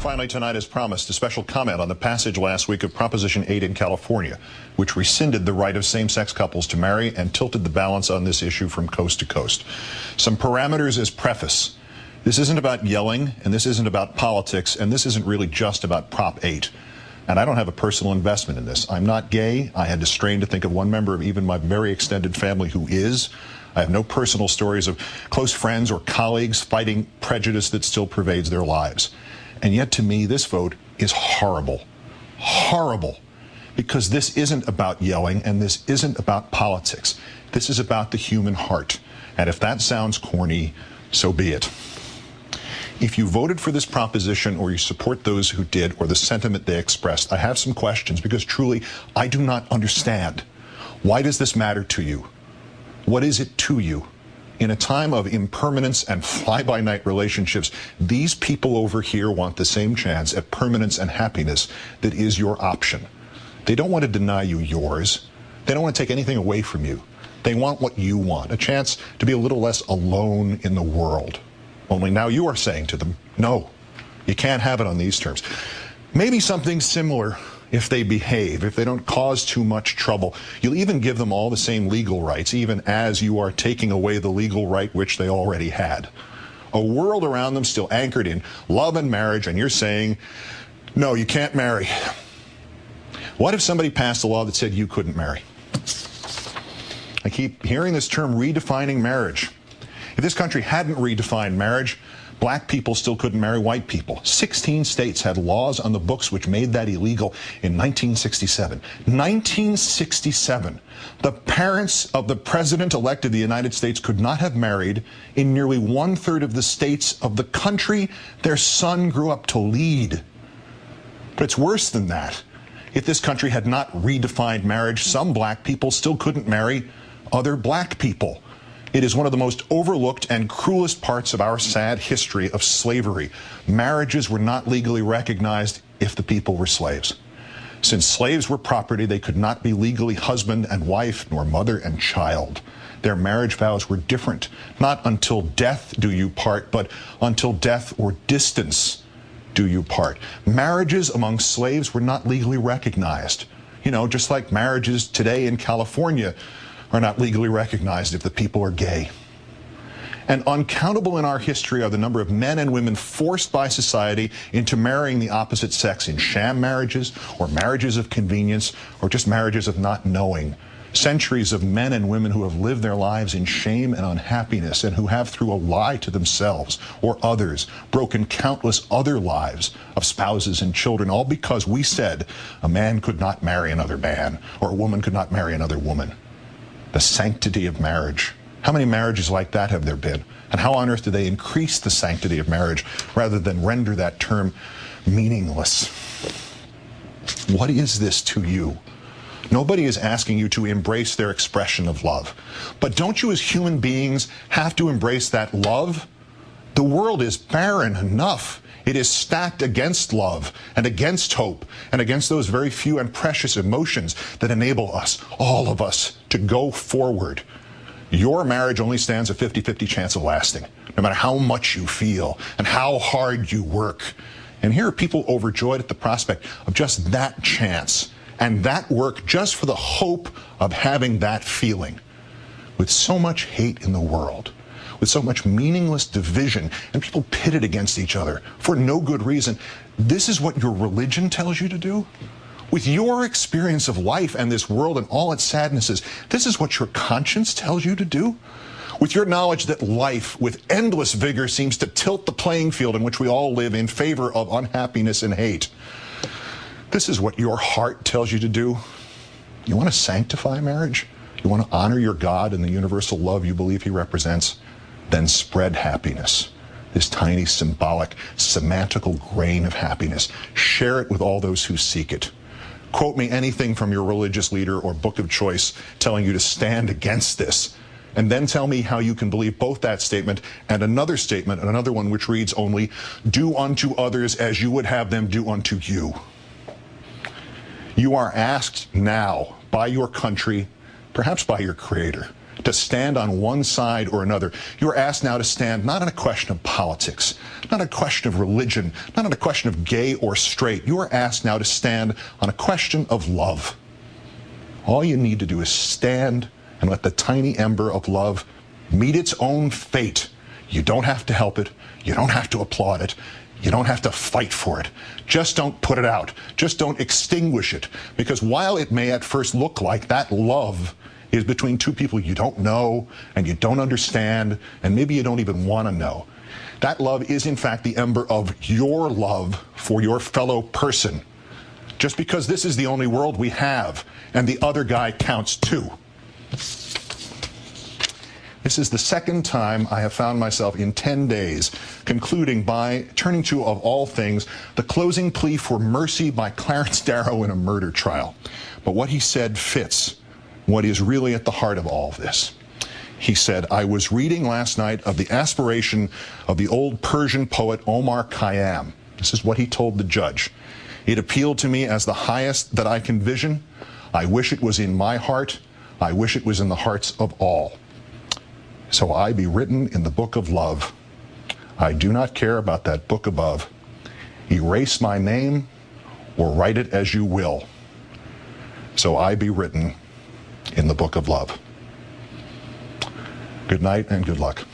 Finally tonight, as promised, a special comment on the passage last week of Proposition 8 in California, which rescinded the right of same-sex couples to marry and tilted the balance on this issue from coast to coast. Some parameters as preface. This isn't about yelling, and this isn't about politics, and this isn't really just about Prop 8. And I don't have a personal investment in this. I'm not gay. I had to strain to think of one member of even my very extended family who is. I have no personal stories of close friends or colleagues fighting prejudice that still pervades their lives. And yet, to me, this vote is horrible. Horrible. Because this isn't about yelling, and this isn't about politics. This is about the human heart. And if that sounds corny, so be it. If you voted for this proposition, or you support those who did, or the sentiment they expressed, I have some questions, because truly, I do not understand. Why does this matter to you? What is it to you? In a time of impermanence and fly-by-night relationships, these people over here want the same chance at permanence and happiness that is your option. They don't want to deny you yours. They don't want to take anything away from you. They want what you want, a chance to be a little less alone in the world. Only now you are saying to them, no, you can't have it on these terms. Maybe something similar if they behave, if they don't cause too much trouble. You'll even give them all the same legal rights, even as you are taking away the legal right which they already had. A world around them still anchored in love and marriage, and you're saying, no, you can't marry. What if somebody passed a law that said you couldn't marry? I keep hearing this term, redefining marriage. If this country hadn't redefined marriage, black people still couldn't marry white people. 16 states had laws on the books which made that illegal in 1967. 1967. The parents of the president-elect of the United States could not have married in nearly 1/3 of the states of the country their son grew up to lead. But it's worse than that. If this country had not redefined marriage, some black people still couldn't marry other black people. It is one of the most overlooked and cruelest parts of our sad history of slavery. Marriages were not legally recognized if the people were slaves. Since slaves were property, they could not be legally husband and wife, nor mother and child. Their marriage vows were different. Not until death do you part, but until death or distance do you part. Marriages among slaves were not legally recognized. You know, just like marriages today in California are not legally recognized if the people are gay. And uncountable in our history are the number of men and women forced by society into marrying the opposite sex in sham marriages, or marriages of convenience, or just marriages of not knowing. Centuries of men and women who have lived their lives in shame and unhappiness, and who have, through a lie to themselves or others, broken countless other lives of spouses and children, all because we said a man could not marry another man, or a woman could not marry another woman. The sanctity of marriage. How many marriages like that have there been? And how on earth do they increase the sanctity of marriage rather than render that term meaningless? What is this to you? Nobody is asking you to embrace their expression of love. But don't you as human beings have to embrace that love? The world is barren enough. It is stacked against love and against hope and against those very few and precious emotions that enable us, all of us, to go forward. Your marriage only stands a 50-50 chance of lasting, no matter how much you feel and how hard you work. And here are people overjoyed at the prospect of just that chance and that work just for the hope of having that feeling. With so much hate in the world, with so much meaningless division, and people pitted against each other for no good reason, this is what your religion tells you to do? With your experience of life and this world and all its sadnesses, this is what your conscience tells you to do? With your knowledge that life, with endless vigor, seems to tilt the playing field in which we all live in favor of unhappiness and hate, this is what your heart tells you to do? You want to sanctify marriage? You want to honor your God and the universal love you believe he represents? Then spread happiness, this tiny symbolic, semantical grain of happiness. Share it with all those who seek it. Quote me anything from your religious leader or book of choice telling you to stand against this, and then tell me how you can believe both that statement and another statement, and another one which reads only, do unto others as you would have them do unto you. You are asked now by your country, perhaps by your creator, to stand on one side or another. You are asked now to stand not on a question of politics, not a question of religion, not on a question of gay or straight. You are asked now to stand on a question of love. All you need to do is stand and let the tiny ember of love meet its own fate. You don't have to help it. You don't have to applaud it. You don't have to fight for it. Just don't put it out. Just don't extinguish it. Because while it may at first look like that love is between two people you don't know and you don't understand and maybe you don't even want to know, that love is in fact the ember of your love for your fellow person. Just because this is the only world we have and the other guy counts too. This is the second time I have found myself in 10 days concluding by turning to, of all things, the closing plea for mercy by Clarence Darrow in a murder trial. But what he said fits what is really at the heart of all of this. He said, "I was reading last night of the aspiration of the old Persian poet Omar Khayyam." This is what he told the judge. "It appealed to me as the highest that I can vision. I wish it was in my heart. I wish it was in the hearts of all. So I be written in the book of love. I do not care about that book above. Erase my name or write it as you will. So I be written in the book of love." Good night and good luck.